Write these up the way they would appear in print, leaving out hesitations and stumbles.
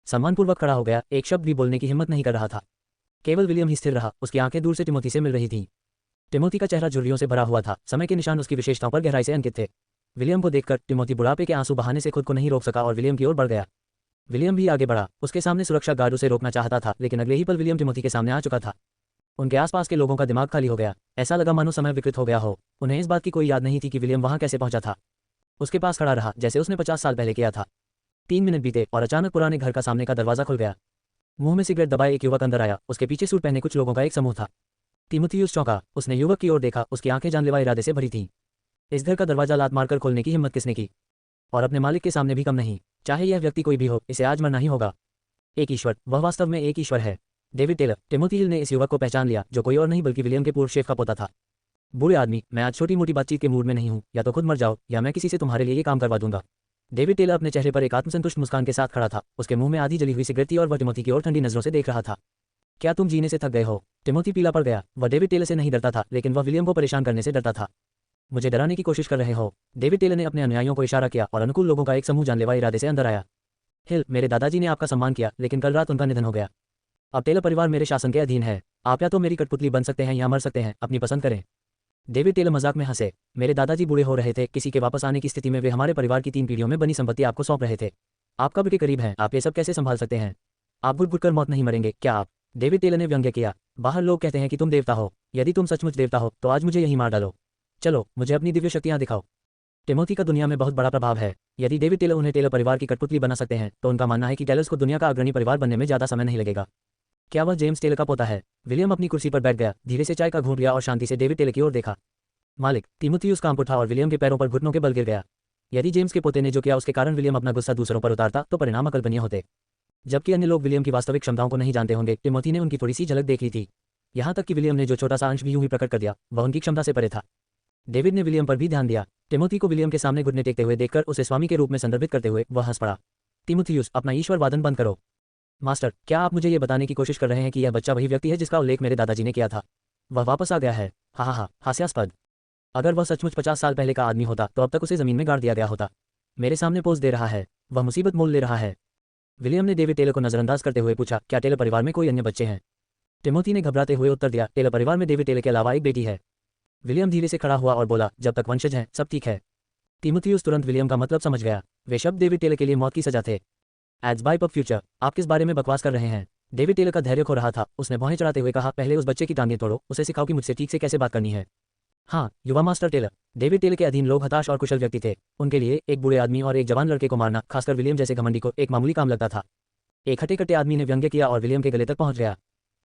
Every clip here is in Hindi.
सम्मानपूर्वक खड़ा हो गया, एक शब्द भी बोलने की हिम्मत नहीं कर रहा था। केवल विलियम ही स्थिर रहा, उसकी आंखें दूर से टिमोथी से मिल रही थीं। टिमोथी का चेहरा झुर्रियों से भरा हुआ था, समय के निशान उसकी विशेषताओं पर गहराई से अंकित थे। विलियम को देखकर टिमोथी बुढ़ापे के आंसू बहाने से खुद को नहीं रोक सका और विलियम की ओर बढ़ गया। विलियम भी आगे बढ़ा, उसके सामने सुरक्षा गार्ड उसे रोकना चाहता था, लेकिन अगले ही पल विलियम टिमोथी के सामने आ चुका था। उनके आसपास के लोगों का दिमाग खाली हो गया, ऐसा लगा मानो समय विकृत हो गया हो। उन्हें इस बात की कोई याद नहीं थी कि विलियम वहां कैसे पहुंचा था। उसके पास खड़ा रहा जैसे उसने 50 साल पहले किया था। 3 मिनट बीते और अचानक पुराने घर का सामने का दरवाजा खुल गया। मुंह में सिगरेट दबाए एक युवक अंदर आया, उसके पीछे सूट पहने कुछ लोगों का एक समूह था। तीमुथियुस चौंका, उसने युवक की ओर देखा, उसकी आंखें जानलेवा इरादे से भरी थीं। इस घर का दरवाजा लात मारकर खोलने की हिम्मत किसने की? और अपने मालिक के सामने भी कम नहीं। चाहे यह व्यक्ति कोई भी हो, इसे आज मरना ही होगा। एक ईश्वर, वह वास्तव में एक ईश्वर है। David Taylor. टिमोथी हिल ने इस युवक को पहचान लिया, जो कोई और नहीं बल्कि विलियम के पूर्व शेफ का पोता था। बूढ़े आदमी, मैं आज छोटी मोटी बातचीत के मूड में नहीं हूं, या तो खुद मर जाओ या मैं किसी से तुम्हारे लिए ये काम करवा दूंगा। डेविड टेलर अपने चेहरे पर एक आत्मसंतुष्ट मुस्कान के साथ खड़ा था, उसके मुंह में आधी जली हुई सिगरेट थी और वह टिमोथी की ओर ठंडी नजरों से देख रहा था। क्या तुम जीने से थक गए हो? टिमोथी पीला पड़ गया। वह डेविड टेलर से नहीं डरता था, लेकिन वह विलियम को परेशान करने से डरता था। मुझे डराने की कोशिश कर रहे हो? डेविड टेलर ने अपने अनुयायियों को इशारा किया और अनुकूल लोगों का एक समूह जानलेवा इरादे से अंदर आया। हिल, मेरे दादाजी ने आपका सम्मान किया, लेकिन कल रात उनका निधन हो गया। अब टेलर परिवार मेरे शासन के अधीन है। आप या तो मेरी कठपुतली बन सकते हैं या मर सकते हैं, अपनी पसंद करें। डेविड टेलर मजाक में हंसे। मेरे दादाजी बूढ़े हो रहे थे, किसी के वापस आने की स्थिति में वे हमारे परिवार की 3 पीढ़ियों में बनी संपत्ति आपको सौंप रहे थे। आप कब्र के करीब हैं, आप ये सब कैसे संभाल सकते हैं? आप घुट-घुट कर मौत नहीं मरेंगे क्या आप? डेविड टेलर ने व्यंग्य किया। बाहर लोग कहते हैं कि तुम देवता हो। यदि तुम सचमुच देवता हो तो आज मुझे यहीं मार डालो। चलो, मुझे अपनी दिव्य शक्तियां दिखाओ। टिमोथी का दुनिया में बहुत बड़ा प्रभाव है। यदि डेविड टेलर उन्हें टेलर परिवार की कठपुतली बना सकते हैं, तो उनका मानना है कि टेलर्स को दुनिया का अग्रणी परिवार बनने में ज्यादा समय नहीं लगेगा। क्या वह जेम्स टेलर का पोता है? विलियम अपनी कुर्सी पर बैठ गया, धीरे से चाय का घूंट लिया और शांति से डेविड टेलर की ओर देखा। मालिक। टिमोथियुस कांप उठा और विलियम के पैरों पर घुटनों के बल गिर गया। यदि जेम्स के पोते ने जो किया उसके कारण विलियम अपना गुस्सा दूसरों पर उतारता तो परिणाम अकल्पनीय होते। जबकि अन्य लोग विलियम की वास्तविक क्षमताओं को नहीं जानते होंगे, टिमोथी ने उनकी थोड़ी सी झलक देख ली थी। यहाँ तक कि विलियम ने जो छोटा सा अंश भी यूं ही प्रकट कर दिया, वह उनकी क्षमता से परे था। डेविड ने विलियम पर भी ध्यान दिया। टिमोथी को विलियम के सामने घुटने टेकते हुए देखकर उसे स्वामी के रूप में संदर्भित करते हुए वह हंस पड़ा। टिमोथियुस, अपना ईश्वर वादन बंद करो। मास्टर, क्या आप मुझे ये बताने की कोशिश कर रहे हैं कि यह बच्चा वही व्यक्ति है जिसका उल्लेख मेरे दादाजी ने किया था? वह वापस आ गया है। हा, हास्यास्पद। अगर वह सचमुच 50 साल पहले का आदमी होता तो अब तक उसे जमीन में गाड़ दिया गया होता। मेरे सामने पोज दे रहा है, वह मुसीबत मोल ले रहा है। विलियम ने डेविड टेलर को नजरअंदाज करते हुए पूछा, क्या टेलर परिवार में कोई अन्य बच्चे हैं? टिमोथी ने घबराते हुए उत्तर दिया, टेलर परिवार में डेविड टेलर के अलावा एक बेटी है। विलियम धीरे से खड़ा हुआ और बोला, जब तक वंशज हैं सब ठीक है। टिमोथियुस तुरंत विलियम का मतलब समझ गया। वे शब्द डेविड टेलर के लिए मौत की सजा थे। एज बाइप ऑफ फ्यूचर, आप किस बारे में बकवास कर रहे हैं? डेविड टेलर का धैर्य खो रहा था, उसने भौहें चढ़ाते हुए कहा, पहले उस बच्चे की टांगें तोड़ो, उसे सिखाओ कि मुझसे ठीक से कैसे बात करनी है। हाँ, युवा मास्टर टेलर। डेविड टेलर के अधीन लोग हताश और कुशल व्यक्ति थे। उनके लिए एक बूढ़े आदमी और एक जवान लड़के को मारना, खासकर विलियम जैसे घमंडी को, एक मामूली काम लगता था। एक हटे-कट्टे आदमी ने व्यंग्य किया और विलियम के गले तक पहुंच गया।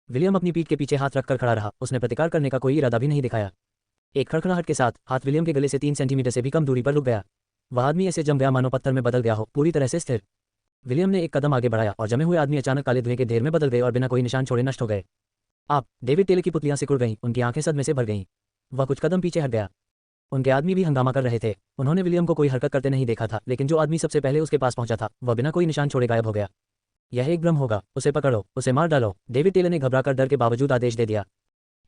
विलियम अपनी पीठ के पीछे हाथ रखकर खड़ा रहा, उसने प्रतिकार करने का कोई इरादा भी नहीं दिखाया। एक खड़खड़ाहट के साथ हाथ विलियम के गले से 3 सेंटीमीटर से भी कम दूरी पर रुक गया। वह आदमी ऐसे जम गया मानो पत्थर में बदल गया हो, पूरी तरह से स्थिर। विलियम ने एक कदम आगे बढ़ाया और जमे हुए आदमी अचानक काले धुएं के ढेर में बदल गए और बिना कोई निशान छोड़े नष्ट हो गए। आप। डेविड टेलर की पुतलियां सिकुड़ गईं, उनकी आंखें सदमे से भर गईं। वह कुछ कदम पीछे हट गया। उनके आदमी भी हंगामा कर रहे थे। उन्होंने विलियम को कोई हरकत करते नहीं देखा था, लेकिन जो आदमी सबसे पहले उसके पास पहुंचा था वह बिना कोई निशान छोड़े गायब हो गया। यह एक भ्रम होगा, उसे पकड़ो, उसे मार डालो। डेविड टेलर ने घबराकर डर के बावजूद आदेश दे दिया।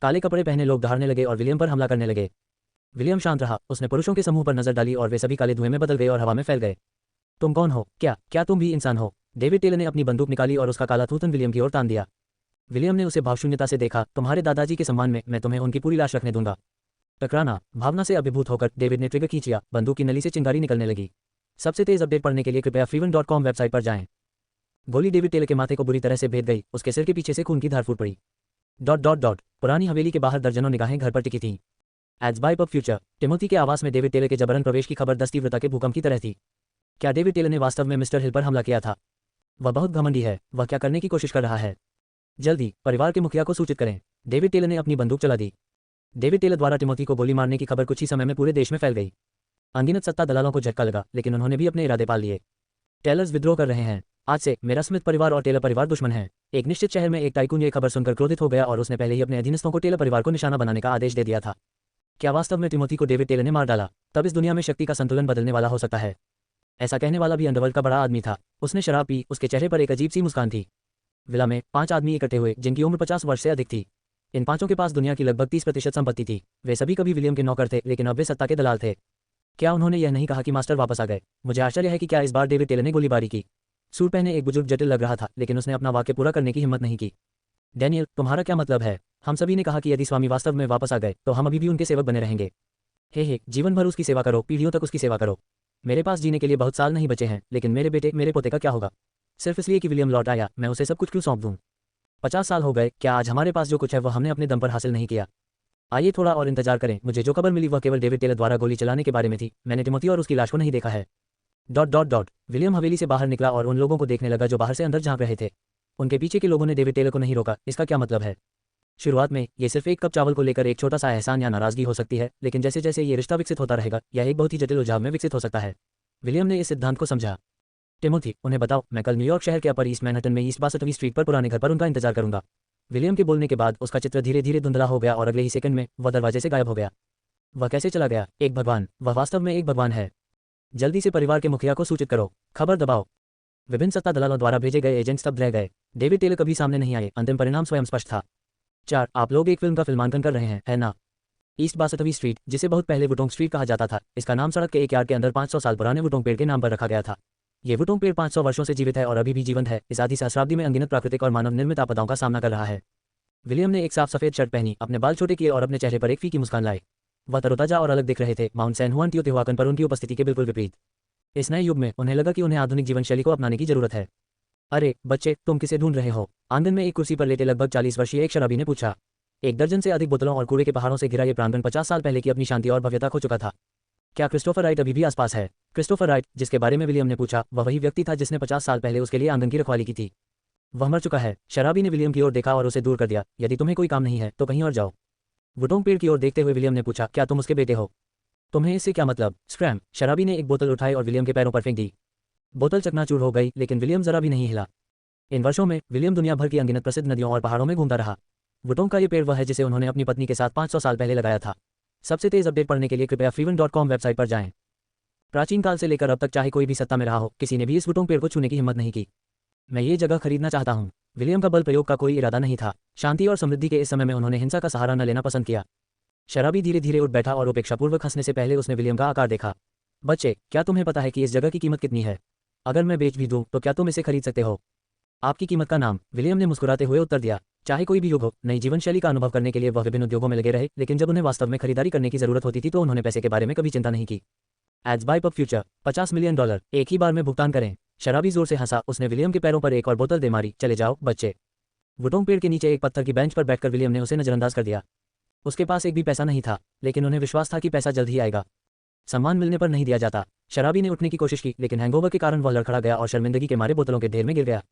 काले कपड़े पहने लोग दहाड़ने लगे और विलियम पर हमला करने लगे। विलियम शांत रहा, उसने पुरुषों के समूह पर नजर डाली और वे सभी काले धुएं में बदल गए और हवा में फैल गए। तुम कौन हो? क्या तुम भी इंसान हो? डेविड टेलर ने अपनी बंदूक निकाली और उसका काला थूथन विलियम की ओर तान दिया। विलियम ने उसे भावशून्यता से देखा। तुम्हारे दादाजी के सम्मान में मैं तुम्हें उनकी पूरी लाश रखने दूंगा। टकराना। भावना से अभिभूत होकर डेविड ने ट्रिगर खींच लिया, बंदूक की नली से चिंगारी निकलने लगी। सबसे तेज अपडेट पढ़ने के लिए कृपया freeवन.com वेबसाइट पर जाएं। गोली डेविड टेलर के माथे को बुरी तरह से भेद गई, उसके सिर के पीछे से खून की धार फूट पड़ी। पुरानी हवेली के बाहर दर्जनों निगाहें घर पर टिकी थीं। As vibe of future. Timothy के आवास में डेविड टेलर के जबरन प्रवेश की खबर 10 तीव्रता के भूकंप की तरह थी। क्या डेविड टेलर ने वास्तव में मिस्टर हिल पर हमला किया था? वह बहुत घमंडी है, वह क्या करने की कोशिश कर रहा है? जल्दी परिवार के मुखिया को सूचित करें। डेविड टेलर ने अपनी बंदूक चला दी। डेविड टेलर द्वारा टिमोथी को गोली मारने की खबर कुछ ही समय में पूरे देश में फैल गई। अनगिनत सत्ता दलालों को झटका लगा, लेकिन उन्होंने भी अपने इरादे पाल लिए। टेलर्स विद्रोह कर रहे हैं। आज से मेरा स्मिथ परिवार और टेलर परिवार दुश्मन हैं। एक निश्चित शहर में एक टाइकून ये खबर सुनकर क्रोधित हो गया और उसने पहले ही अपने अधीनस्थों को टेलर परिवार को निशाना बनाने का आदेश दे दिया था। क्या वास्तव में टिमोथी को डेविड टेलर ने मार डाला? तब इस दुनिया में शक्ति का संतुलन बदलने वाला हो सकता है। ऐसा कहने वाला भी अंडरवर्ल्ड का बड़ा आदमी था। उसने शराब पी, उसके चेहरे पर एक अजीब सी मुस्कान थी। विला में 5 आदमी इकट्ठे हुए जिनकी उम्र 50 वर्ष से अधिक थी। इन 5 के पास दुनिया की लगभग 30% संपत्ति थी। वे सभी कभी विलियम के नौकर थे, लेकिन अब वे सत्ता के दलाल थे। क्या उन्होंने यह नहीं कहा कि मास्टर वापस आ गए? मुझे आश्चर्य है कि क्या इस बार डेविड टेलर ने गोलीबारी की। सूट पहने एक बुजुर्ग जटिल लग रहा था, लेकिन उसने अपना वाक्य पूरा करने की हिम्मत नहीं की। डैनियल, तुम्हारा क्या मतलब है? हम सभी ने कहा कि यदि स्वामी वास्तव में वापस आ गए तो हम अभी भी उनके सेवक बने रहेंगे। हे, जीवन भर उसकी सेवा करो, पीढ़ियों तक उसकी सेवा करो। मेरे पास जीने के लिए बहुत साल नहीं बचे हैं, लेकिन मेरे बेटे, मेरे पोते का क्या होगा? सिर्फ इसलिए कि विलियम लौट आया, मैं उसे सब कुछ क्यों सौंप दूं? 50 साल हो गए, क्या आज हमारे पास जो कुछ है वह हमने अपने दम पर हासिल नहीं किया? आइए थोड़ा और इंतजार करें। मुझे जो खबर मिली वह केवल डेविड टेलर द्वारा गोली चलाने के बारे में थी। मैंने टिमोथी और उसकी लाश को नहीं देखा है। विलियम हवेली से बाहर निकला और उन लोगों को देखने लगा जो बाहर से अंदर झांक रहे थे। उनके पीछे के लोगों ने डेविड टेलर को नहीं रोका। इसका क्या मतलब है? शुरुआत में ये सिर्फ एक कप चावल को लेकर एक छोटा सा एहसान या नाराजगी हो सकती है, लेकिन जैसे जैसे ये रिश्ता विकसित होता रहेगा यह एक बहुत ही जटिल उलझाव में विकसित हो सकता है। विलियम ने इस सिद्धांत को समझा। टिमोथी, उन्हें बताओ मैं कल न्यूयॉर्क शहर के अपर ईस्ट मैनहट्टन में ईस्ट 62वीं स्ट्रीट पर पुराने घर पर उनका इंतजार करूंगा। विलियम के बोलने के बाद उसका चित्र धीरे धीरे धुंधला हो गया और अगले ही सेकंड में वह दरवाजे से गायब हो गया। वह कैसे चला गया? एक भगवान, वह वास्तव में एक भगवान है। जल्दी से परिवार के मुखिया को सूचित करो, खबर दबाओ। विभिन्न सत्ता दलालों द्वारा भेजे गए एजेंट स्तब्ध रह गए। डेविड टेलर कभी सामने नहीं आए। अंतिम परिणाम स्वयं स्पष्ट था। 4. आप लोग एक फिल्म का फिल्मांकन कर रहे हैं, है ना? ईस्ट 62वीं स्ट्रीट, जिसे बहुत पहले वुटोंग स्ट्रीट कहा जाता था, इसका नाम सड़क के एक यार्ड के अंदर 500 साल पुराने वुटोंग पेड़ के नाम पर रखा गया था। ये वुटोंग पेड़ 500 वर्षों से जीवित है और अभी भी जीवंत है। इस आधी सहस्राब्दी में अनगिनत प्राकृतिक और मानव निर्मित आपदाओं का सामना कर रहा है। विलियम ने एक साफ सफेद शर्ट पहनी, अपने बाल छोटे किए और अपने चेहरे पर एक फीकी मुस्कान लाई। वह तरोताजा और अलग दिख रहे थे, माउंट सैन हुआन टियोतिहुआकन पर उनकी उपस्थिति के बिल्कुल विपरीत। इस नए युग में उन्हें लगा कि उन्हें आधुनिक जीवन शैली को अपनाने की जरूरत है। अरे बच्चे, तुम किसे ढूंढ रहे हो? आंगन में एक कुर्सी पर लेटे लगभग 40 वर्षीय एक शराबी ने पूछा। एक दर्जन से अधिक बोतलों और कूड़े के पहाड़ों से घिरा ये प्रांगण 50 साल पहले की अपनी शांति और भव्यता खो चुका था। क्या क्रिस्टोफर राइट अभी भी आसपास है? क्रिस्टोफर राइट, जिसके बारे में विलियम ने पूछा, वह वही व्यक्ति था जिसने 50 साल पहले उसके लिए आंगन की रखवाली की थी। वह मर चुका है। शराबी ने विलियम की ओर देखा और उसे दूर कर दिया। यदि तुम्हें कोई काम नहीं है तो कहीं और जाओ। वुटोंग पेड़ की ओर देखते हुए विलियम ने पूछा, क्या तुम उसके बेटे हो? तुम्हें इससे क्या मतलब? स्क्रैम। शराबी ने एक बोतल उठाई और विलियम के पैरों पर फेंक दी। बोतल चकनाचूर हो गई, लेकिन विलियम जरा भी नहीं हिला। इन वर्षों में विलियम दुनिया भर की अनगिनत प्रसिद्ध नदियों और पहाड़ों में घूमता रहा। वुटोंग का ये पेड़ वह है जिसे उन्होंने अपनी पत्नी के साथ 500 साल पहले लगाया था। सबसे तेज अपडेट पढ़ने के लिए कृपया freeवन.com वेबसाइट पर जाएं। प्राचीन काल से लेकर अब तक चाहे कोई भी सत्ता में रहा हो, किसी ने भी इस वुटोंग पेड़ को छूने की हिम्मत नहीं की। मैं ये जगह खरीदना चाहता हूँ। विलियम का बल प्रयोग का कोई इरादा नहीं था। शांति और समृद्धि के इस समय में उन्होंने हिंसा का सहारा न लेना पसंद किया। शराबी धीरे धीरे उठ बैठा और उपेक्षापूर्वक हंसने से पहले उसने विलियम का आकार देखा। बच्चे, क्या तुम्हें पता है कि इस जगह की कीमत कितनी है? अगर मैं बेच भी दूं तो क्या तुम इसे खरीद सकते हो? आपकी कीमत का नाम, विलियम ने मुस्कुराते हुए उत्तर दिया। चाहे कोई भी युग हो, नई जीवन शैली का अनुभव करने के लिए वह विभिन्न उद्योगों में लगे रहे, लेकिन जब उन्हें वास्तव में खरीदारी करने की जरूरत होती थी तो उन्होंने पैसे के बारे में कभी चिंता नहीं की। Ads by pub future, $50 million, एक ही बार में भुगतान करें। शराबी जोर से हंसा। उसने विलियम के पैरों पर एक और बोतल दे मारी। चले जाओ बच्चे। वुटोंग पेड़ के नीचे एक पत्थर की बेंच पर बैठकर विलियम ने उसे नजरअंदाज कर दिया। उसके पास एक भी पैसा नहीं था, लेकिन उन्हें विश्वास था कि पैसा जल्द ही आएगा। सम्मान मिलने पर नहीं दिया जाता। शराबी ने उठने की कोशिश की, लेकिन हैंगओवर के कारण वह लड़खड़ा गया और शर्मिंदगी के मारे बोतलों के ढेर में गिर गया।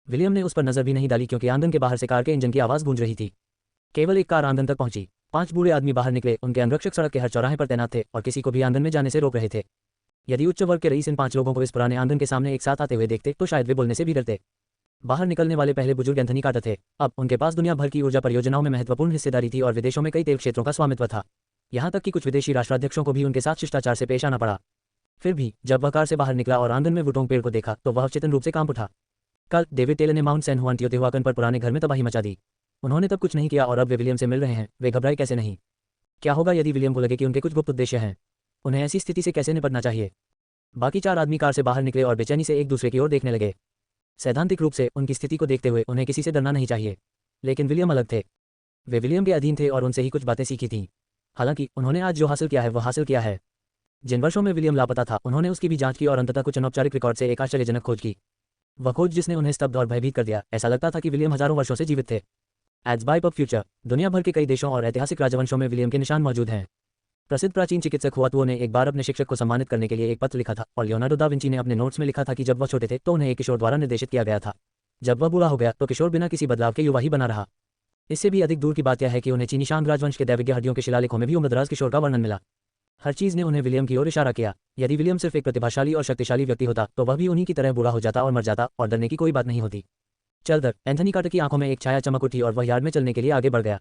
विलियम ने उस पर नजर भी नहीं डाली क्योंकि आंगन के बाहर से कार के इंजन की आवाज गूंज रही थी। केवल एक कार आंगन तक पहुंची। 5 बूढ़े आदमी बाहर निकले। उनके अंगरक्षक सड़क के हर चौराहे पर तैनात थे और किसी को भी आंगन में जाने से रोक रहे थे। यदि उच्च वर्ग के रईस इन 5 लोगों को इस पुराने आंगन के सामने एक साथ आते हुए देखते तो शायद वे बोलने से भी डरते। बाहर निकलने वाले पहले बुजुर्ग एंथनी कार्टर थे। अब उनके पास दुनिया भर की ऊर्जा परियोजनाओं में महत्वपूर्ण हिस्सेदारी थी और विदेशों में कई तेल क्षेत्रों का स्वामित्व था। यहाँ तक कि कुछ विदेशी राष्ट्राध्यक्षों को भी उनके साथ शिष्टाचार से पेश आना पड़ा। फिर भी जब वह कार से बाहर निकला और आंगन में वुटोंग पेड़ को देखा तो वह चेतन रूप से कांप उठा। कल डेविड टेलर ने माउंट सैन हुआन टियोतिहुआकन पर पुराने घर में तबाही मचा दी। उन्होंने तब कुछ नहीं किया और अब वे विलियम से मिल रहे हैं। वे घबराए कैसे नहीं? क्या होगा यदि विलियम को लगे कि उनके कुछ गुप्त उद्देश्य हैं? उन्हें ऐसी स्थिति से कैसे निपटना चाहिए? बाकी 4 आदमी कार से बाहर निकले और बेचैनी से एक दूसरे की ओर देखने लगे। सैद्धांतिक रूप से उनकी स्थिति को देखते हुए उन्हें किसी से डरना नहीं चाहिए, लेकिन विलियम अलग थे। वे विलियम के अधीन थे और उनसे ही कुछ बातें सीखी थीं। हालांकि उन्होंने आज जो हासिल किया है वह हासिल किया है। जिन वर्षों में विलियम लापता था उन्होंने उसकी भी जांच की और अंततः कुछ अनौपचारिक रिकॉर्ड से एक आश्चर्यजनक खोज की। वह खोज जिसने उन्हें स्तब्ध और भयभीत कर दिया। ऐसा लगता था कि विलियम हजारों वर्षों से जीवित थे। एड्स बाय पब फ्यूचर, दुनिया भर के कई देशों और ऐतिहासिक राजवंशों में विलियम के निशान मौजूद हैं। प्रसिद्ध प्राचीन चिकित्सक हुआतुओ ने एक बार अपने शिक्षक को सम्मानित करने के लिए एक पत्र लिखा था और लियोनार्डो दा विंची ने अपने नोट्स में लिखा था कि जब वह छोटे थे तो उन्हें एक किशोर द्वारा निर्देशित किया गया था। जब वह बूढ़ा हो गया तो किशोर बिना किसी बदलाव के युवा ही बना रहा। इससे भी अधिक दूर की बात यह है कि उन्हें चीनी शांग राजवंश के दैविज्ञ हड्डियों के शिलालेखों में भी उम्रदराज किशोर का वर्णन मिला। हर चीज ने उन्हें विलियम की ओर इशारा किया। यदि विलियम सिर्फ एक प्रतिभाशाली और शक्तिशाली व्यक्ति होता तो वह भी उन्हीं की तरह बूढ़ा हो जाता और मर जाता और डरने की कोई बात नहीं होती। चल दर, एंथनी कार्टर की आंखों में एक छाया चमक उठी और वह यार्ड में चलने के लिए आगे बढ़ गया।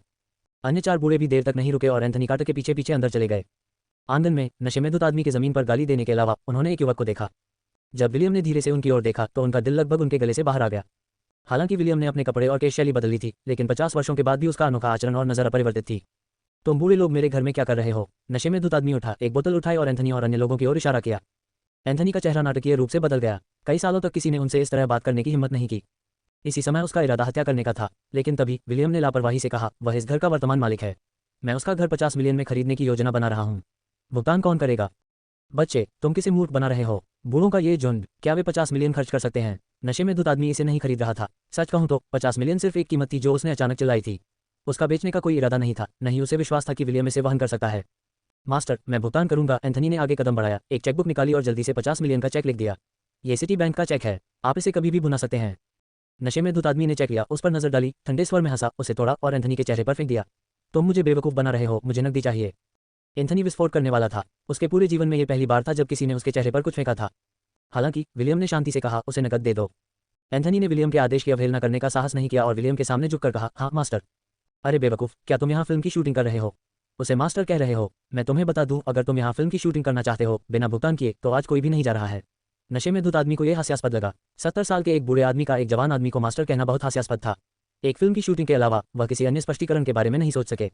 अन्य 4 बूढ़े भी देर तक नहीं रुके और एंथनी कार्टर के पीछे पीछे अंदर चले गए। आंगन में नशे में धुत आदमी के जमीन पर गाली देने के अलावा उन्होंने एक युवक को देखा। जब विलियम ने धीरे से उनकी ओर देखा तो उनका दिल लगभग उनके गले से बाहर आ गया। हालांकि विलियम ने अपने कपड़े और केश शैली बदल ली थी, लेकिन 50 वर्षों के बाद भी उसका अनोखा आचरण और नजर अपरिवर्तित थी। तुम बूढ़े लोग मेरे घर में क्या कर रहे हो? नशे में धुत आदमी उठा, एक बोतल उठाई और एंथनी और अन्य लोगों की ओर इशारा किया। एंथनी का चेहरा नाटकीय रूप से बदल गया। कई सालों तक किसी ने उनसे इस तरह बात करने की हिम्मत नहीं की। इसी समय उसका इरादा हत्या करने का था, लेकिन तभी विलियम ने लापरवाही से कहा, वह इस घर का वर्तमान मालिक है। मैं उसका घर 50 मिलियन में खरीदने की योजना बना रहा हूँ। भुगतान कौन करेगा? बच्चे, तुम किसे मूर्ख बना रहे हो? बूढ़ों का ये झुंड, क्या वे 50 मिलियन खर्च कर सकते हैं? नशे में धुत आदमी इसे नहीं खरीद रहा था। सच कहूं तो 50 मिलियन सिर्फ एक कीमत थी जो उसने अचानक चिल्लाई थी। उसका बेचने का कोई इरादा नहीं था, नहीं उसे विश्वास था कि विलियम इसे वहन कर सकता है। मास्टर, मैं भुगतान करूंगा। एंथनी ने आगे कदम बढ़ाया, एक चेकबुक निकाली और जल्दी से 50 मिलियन का चेक लिख दिया। ये सिटी बैंक का चेक है, आप इसे कभी भी भुना सकते हैं। नशे में धुत आदमी ने चेक लिया, उस पर नजर डाली, ठंडे स्वर में हंसा, उसे तोड़ा और एंथनी के चेहरे पर फेंक दिया। तुम मुझे बेवकूफ़ बना रहे हो, मुझे नकदी चाहिए। एंथनी विस्फोट करने वाला था। उसके पूरे जीवन में यह पहली बार था जब किसी ने उसके चेहरे पर कुछ फेंका था। हालांकि विलियम ने शांति से कहा, उसे नकद दे दो। एंथनी ने विलियम के आदेश की अवहेलना करने का साहस नहीं किया और विलियम के सामने झुककर कहा, हाँ मास्टर। अरे बेवकूफ़, क्या तुम यहाँ फिल्म की शूटिंग कर रहे हो? उसे मास्टर कह रहे हो? मैं तुम्हें बता दूं, अगर तुम यहाँ फिल्म की शूटिंग करना चाहते हो बिना भुगतान किए तो आज कोई भी नहीं जा रहा है। नशे में धुत आदमी को यह हास्यास्पद लगा। 70 साल के एक बूढ़े आदमी का एक जवान आदमी को मास्टर कहना बहुत हास्यास्पद था। एक फिल्म की शूटिंग के अलावा वह किसी अन्य स्पष्टीकरण के बारे में नहीं सोच सके।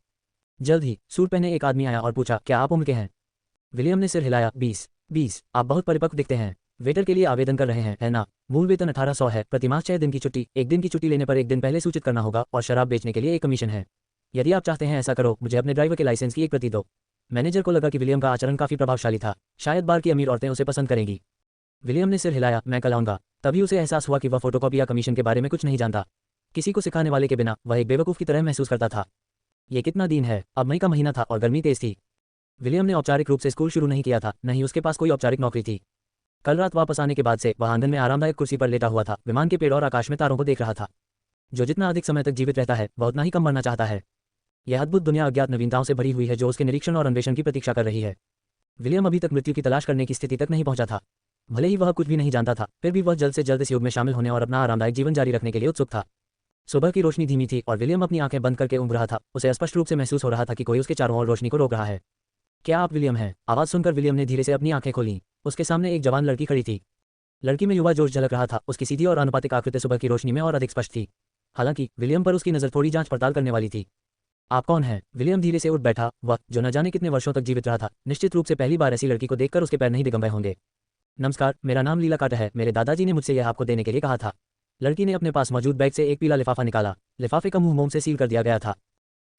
जल्द ही सूट पहने एक आदमी आया और पूछा, क्या आप उम्र के हैं? विलियम ने सिर हिलाया, 20 आप बहुत परिपक्व दिखते हैं। वेटर के लिए आवेदन कर रहे हैं, है ना? मूल वेतन 1800 है, प्रतिमाह 6 दिन की छुट्टी, एक दिन की छुट्टी लेने पर एक दिन पहले सूचित करना होगा और शराब बेचने के लिए एक कमीशन है। यदि आप चाहते हैं ऐसा करो, मुझे अपने ड्राइवर के लाइसेंस की एक प्रति दो। मैनेजर को लगा कि विलियम का आचरण काफी प्रभावशाली था, शायद बार की अमीर औरतें उसे पसंद करेंगी। विलियम ने सिर हिलाया, मैं कल आऊंगा। तभी उसे एहसास हुआ कि वह फोटोकॉपी या कमीशन के बारे में कुछ नहीं जानता। किसी को सिखाने वाले के बिना वह एक बेवकूफ़ की तरह महसूस करता था। ये कितना दिन है, अब मई का महीना था और गर्मी तेज थी। विलियम ने औपचारिक रूप से स्कूल शुरू नहीं किया था, न ही उसके पास कोई औपचारिक नौकरी थी। कल रात वापस आने के बाद से वह आंगन में आरामदायक कुर्सी पर लेटा हुआ था, विमान के पेड़ और आकाश में तारों को देख रहा था। जो जितना अधिक समय तक जीवित रहता है वह उतना ही कम मरना चाहता है। यह अद्भुत दुनिया अज्ञात नवीनताओं से भरी हुई है जो उसके निरीक्षण और अन्वेषण की प्रतीक्षा कर रही है। विलियम अभी तक मृत्यु की तलाश करने की स्थिति तक नहीं पहुंचा था। भले ही वह कुछ भी नहीं जानता था, फिर भी वह जल्द से जल्द इस युग में शामिल होने और अपना आरामदायक जीवन जारी रखने के लिए उत्सुक था। सुबह की रोशनी धीमी थी और विलियम अपनी आंखें बंद करके ऊँघ रहा था। उसे स्पष्ट रूप से महसूस हो रहा था कि कोई उसके चारों ओर रोशनी को रोक रहा है। क्या आप विलियम हैं? आवाज़ सुनकर विलियम ने धीरे से अपनी आंखें खोलीं। उसके सामने एक जवान लड़की खड़ी थी। लड़की में युवा जोश झलक रहा था, उसकी सीधी और आनुपातिक आकृति सुबह की रोशनी में और अधिक स्पष्ट थी। हालांकि विलियम पर उसकी नज़र थोड़ी जांच पड़ताल करने वाली थी। आप कौन हैं? विलियम धीरे से उठ बैठा, वह जो न जाने कितने वर्षों तक जीवित रहा था, निश्चित रूप से पहली बार ऐसी लड़की को देखकर उसके पैर नहीं दिगंबे होंगे। नमस्कार, मेरा नाम लीला कार्टर है, मेरे दादाजी ने मुझसे यह आपको देने के लिए कहा था। लड़की ने अपने पास मौजूद बैग से एक पीला लिफाफा निकाला। लिफाफे का मुंह मोम से सील कर दिया गया था।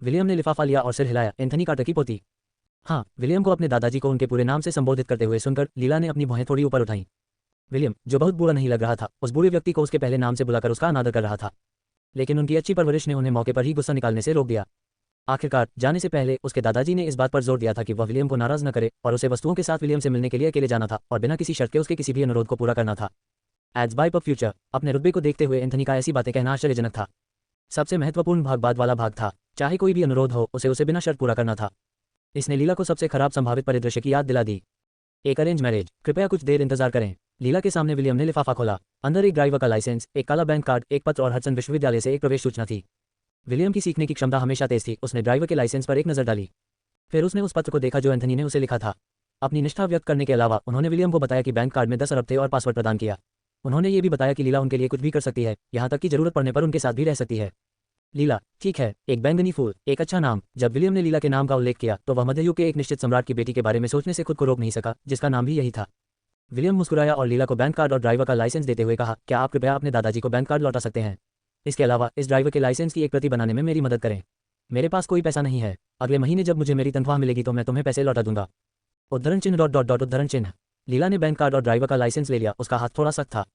विलियम ने लिफाफा लिया और सिर हिलाया, एंथनी कार्टर की पोती। हाँ, विलियम को अपने दादाजी को उनके पूरे नाम से संबोधित करते हुए सुनकर लीला ने अपनी भौहें थोड़ी ऊपर उठाईं। विलियम, जो बहुत बुरा नहीं लग रहा था, उस बुरे व्यक्ति को उसके पहले नाम से बुलाकर उसका अनादर कर रहा था। लेकिन उनकी अच्छी परवरिश ने उन्हें मौके पर ही गुस्सा निकालने से रोक दिया। आखिरकार जाने से पहले उसके दादाजी ने इस बात पर जोर दिया था कि वह विलियम को नाराज न करे और उसे वस्तुओं के साथ विलियम से मिलने के लिए अकेले जाना था और बिना किसी शर्त के उसके किसी भी अनुरोध को पूरा करना था। एज बाय ऑफ फ्यूचर, अपने रुतबे को देखते हुए एंथनी का ऐसी बातें कहना आश्चर्यजनक था। सबसे महत्वपूर्ण भाग बाद वाला भाग था, चाहे कोई भी अनुरोध हो उसे बिना शर्त पूरा करना था। इसने लीला को सबसे खराब संभावित परिदृश्य की याद दिला दी। एक अरेंज मैरिज, कृपया कुछ देर इंतजार करें। लीला के सामने विलियम ने लिफाफा खोला। अंदर एक ड्राइवर का लाइसेंस, एक काला बैंक कार्ड, एक पत्र और हडसन विश्वविद्यालय से एक प्रवेश सूचना थी। विलियम की सीखने की क्षमता हमेशा तेज थी। उसने ड्राइवर के लाइसेंस पर एक नज़र डाली। फिर उसने उस पत्र को देखा जो एंथनी ने उसे लिखा था। अपनी निष्ठा व्यक्त करने के अलावा उन्होंने विलियम को बताया कि बैंक कार्ड में 10 अरब थे और पासवर्ड प्रदान किया। उन्होंने ये भी बताया कि लीला उनके लिए कुछ भी कर सकती है, यहाँ तक कि जरूरत पड़ने पर उनके साथ भी रह सकती है। लीला, ठीक है, एक बैंगनी फूल, एक अच्छा नाम। जब विलियम ने लीला के नाम का उल्लेख किया तो वह मध्ययुग के एक निश्चित सम्राट की बेटी के बारे में सोचने से खुद को रोक नहीं सका, जिसका नाम भी यही था। विलियम मुस्कुराया और लीला को बैंक कार्ड और ड्राइवर का लाइसेंस देते हुए कहा, क्या आप कृपया अपने दादाजी को बैंक कार्ड लौटा सकते हैं? इसके अलावा इस ड्राइवर के लाइसेंस की एक प्रति बनाने में मेरी मदद करें। मेरे पास कोई पैसा नहीं है। अगले महीने जब मुझे मेरी तनख्वाह मिलेगी तो मैं तुम्हें पैसे लौटा दूंगा। उद्धरण चिन्ह डॉट डॉट डॉट उद्धरण चिन्ह। लीला ने बैंक कार्ड और ड्राइवर का लाइसेंस ले लिया। उसका हाथ थोड़ा सख्त था।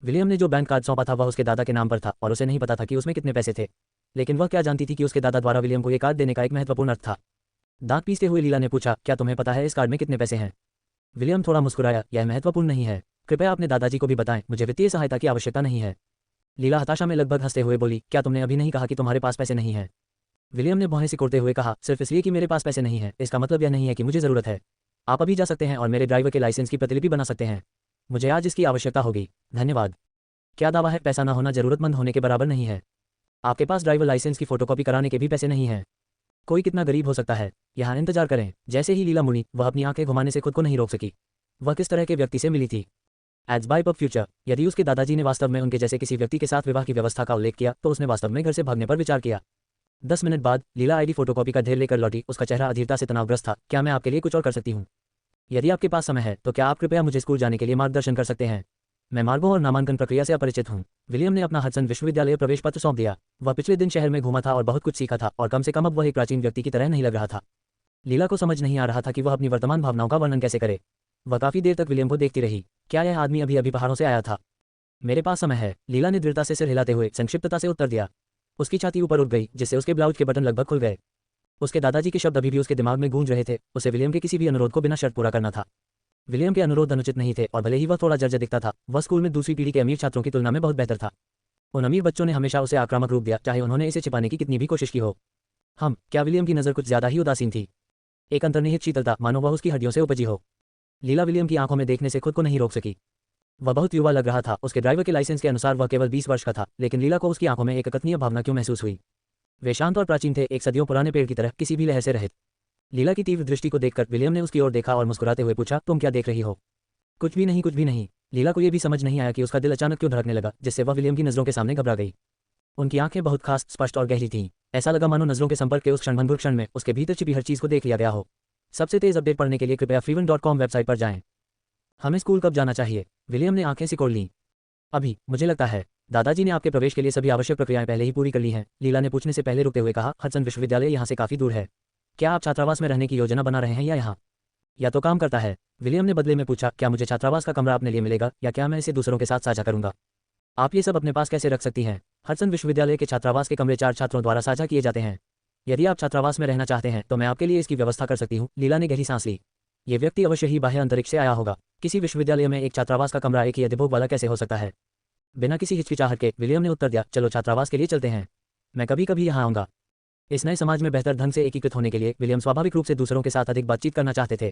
विलियम ने जो बैंक कार्ड सौंपा था वह उसके दादा के नाम पर था और उसे नहीं पता था कि उसमें कितने पैसे थे, लेकिन वह क्या जानती थी कि उसके दादा द्वारा विलियम को यह कार्ड देने का एक महत्वपूर्ण अर्थ था। दांत पीसते हुए लीला ने पूछा, क्या तुम्हें पता है इस कार्ड में कितने पैसे हैं? विलियम थोड़ा मुस्कुराया, यह महत्वपूर्ण नहीं है, कृपया अपने दादाजी को भी बताएं, मुझे वित्तीय सहायता की आवश्यकता नहीं है। लीला हताशा में लगभग हंसते हुए बोली, क्या तुमने अभी नहीं कहा कि तुम्हारे पास पैसे नहीं है? विलियम ने भौहें सिकोड़ते हुए कहा, सिर्फ इसलिए कि मेरे पास पैसे नहीं है इसका मतलब यह नहीं है कि मुझे ज़रूरत है। आप अभी जा सकते हैं और मेरे ड्राइवर के लाइसेंस की प्रतिलिपि बना सकते हैं। मुझे आज इसकी आवश्यकता होगी, धन्यवाद। क्या दावा है? पैसा न होना जरूरतमंद होने के बराबर नहीं है। आपके पास ड्राइवर लाइसेंस की फोटोकॉपी कराने के भी पैसे नहीं हैं। कोई कितना गरीब हो सकता है? यहाँ इंतजार करें। जैसे ही लीला मुड़ी, वह अपनी आंखें घुमाने से खुद को नहीं रोक सकी। वह किस तरह के व्यक्ति से मिली थी? एज बाय ऑफ फ्यूचर, यदि उसके दादाजी ने वास्तव में उनके जैसे किसी व्यक्ति के साथ विवाह की व्यवस्था का उल्लेख किया तो उसने वास्तव में घर से भागने पर विचार किया। 10 मिनट बाद लीला आईडी फोटोकॉपी का ढेर लेकर लौटी। उसका चेहरा अधीरता से तनावग्रस्त था। क्या मैं आपके लिए कुछ और कर सकती हूँ? यदि आपके पास समय है तो क्या आप कृपया मुझे स्कूल जाने के लिए मार्गदर्शन कर सकते हैं? मैं मार्गों और नामांकन प्रक्रिया से अपरिचित हूँ। विलियम ने अपना हडसन विश्वविद्यालय प्रवेश पत्र सौंप दिया। वह पिछले दिन शहर में घूमा था और बहुत कुछ सीखा था, और कम से कम अब वह एक प्राचीन व्यक्ति की तरह नहीं लग रहा था। लीला को समझ नहीं आ रहा था कि वह अपनी वर्तमान भावनाओं का वर्णन कैसे करे। वह काफी देर तक विलियम को देखती रही। क्या यह आदमी अभी अभी पहाड़ों से आया था? मेरे पास समय है, लीला ने दृढ़ता से सिर हिलाते हुए संक्षिप्तता से उत्तर दिया। उसकी छाती ऊपर उठ गई, जिससे उसके ब्लाउज के बटन लगभग खुल गए। उसके दादाजी के शब्द अभी भी उसके दिमाग में गूंज रहे थे। उसे विलियम के किसी भी अनुरोध को बिना शर्त पूरा करना था। विलियम के अनुरोध अनुचित नहीं थे, और भले ही वह थोड़ा जर्जर दिखता था, वह स्कूल में दूसरी पीढ़ी के अमीर छात्रों की तुलना में बहुत बेहतर था। उन अमीर बच्चों ने हमेशा उसे आक्रामक रूप दिया, चाहे उन्होंने इसे छिपाने की कितनी भी कोशिश की हो। क्या विलियम की नज़र कुछ ज्यादा ही उदासीन थी? एक अंतर्निहित शीतलता, मानो वह उसकी हड्डियों से उपजी हो। लीला विलियम की आंखों में देखने से खुद को नहीं रोक सकी। वह बहुत युवा लग रहा था। उसके ड्राइवर के लाइसेंस के अनुसार वह केवल 20 वर्ष का था, लेकिन लीला को उसकी आंखों में एक अकथनीय भावना क्यों महसूस हुई। वे शांत और प्राचीन थे, एक सदियों पुराने पेड़ की तरह, किसी भी लहर से रहित। लीला की तीव्र दृष्टि को देखकर विलियम ने उसकी ओर देखा और मुस्कुराते हुए पूछा, तुम क्या देख रही हो? कुछ भी नहीं, कुछ भी नहीं। लीला को यह भी समझ नहीं आया कि उसका दिल अचानक क्यों धड़कने लगा, जिससे वह विलियम की नज़रों के सामने घबरा गई। उनकी आंखें बहुत खास, स्पष्ट और गहरी थीं। ऐसा लगा मानो नज़रों के संपर्क के उस क्षणभंगुर क्षण में उसके भीतर छिपी हर चीज़ को देख लिया गया हो। सबसे तेज अपडेट पढ़ने के लिए कृपया freeवन.com वेबसाइट पर जाएं। हमें स्कूल कब जाना चाहिए? विलियम ने आंखें सिकोड़ लीं। अभी, मुझे लगता है। दादाजी ने आपके प्रवेश के लिए सभी आवश्यक प्रक्रियाएं पहले ही पूरी कर ली हैं, लीला ने पूछने से पहले रुकते हुए कहा। हडसन विश्वविद्यालय यहाँ से काफी दूर है। क्या आप छात्रावास में रहने की योजना बना रहे हैं या यहाँ? या तो काम करता है? विलियम ने बदले में पूछा, क्या मुझे छात्रावास का कमरा अपने लिए मिलेगा, या क्या मैं इसे दूसरों के साथ साझा करूंगा? आप ये सब अपने पास कैसे रख सकती हैं? हडसन विश्वविद्यालय के छात्रावास के कमरे 4 छात्रों द्वारा साझा किए जाते हैं। यदि आप छात्रावास में रहना चाहते हैं तो मैं आपके लिए इसकी व्यवस्था कर सकती हूँ। लीला ने गहरी सांस ली। ये व्यक्ति अवश्य ही बाह्य अंतरिक्ष से आया होगा। किसी विश्वविद्यालय में एक छात्रावास का कमरा एक ही अधिभोग वाला कैसे हो सकता है? बिना किसी हिचकिचाहट के विलियम ने उत्तर दिया, चलो छात्रावास के लिए चलते हैं। मैं कभी कभी यहाँ आऊँगा। इस नए समाज में बेहतर ढंग से एकीकृत होने के लिए विलियम स्वाभाविक रूप से दूसरों के साथ अधिक बातचीत करना चाहते थे।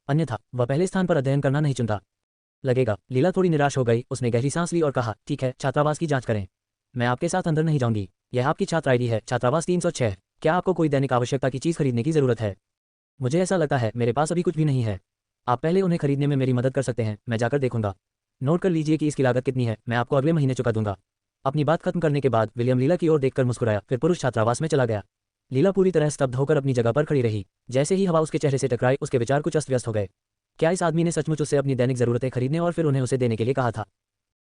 अन्यथा वह पहले स्थान पर अध्ययन करना नहीं चुनता। लगेगा। लीला थोड़ी निराश हो गई। उसने गहरी सांस ली और कहा, ठीक है, छात्रावास की जांच करें। मैं आपके साथ अंदर नहीं जाऊंगी। यह आपकी छात्र आईडी है, छात्रावास 306। क्या आपको कोई दैनिक आवश्यकता की चीज़ खरीदने की जरूरत है? मुझे ऐसा लगता है मेरे पास अभी कुछ भी नहीं है। आप पहले उन्हें खरीदने में मेरी मदद कर सकते हैं, मैं जाकर देखूंगा। नोट कर लीजिए कि इसकी लागत कितनी है, मैं आपको अगले महीने चुका दूंगा। अपनी बात खत्म करने के बाद विलियम लीला की ओर देखकर मुस्कुराया, फिर पुरुष छात्रावास में चला गया। लीला पूरी तरह स्तब्ध होकर अपनी जगह पर खड़ी रही। जैसे ही हवा उसके चेहरे से टकराई, उसके विचार कुछ अस्त व्यस्त हो गए। क्या इस आदमी ने सचमुच उससे अपनी दैनिक जरूरतें खरीदने और फिर उन्हें उसे देने के लिए कहा था?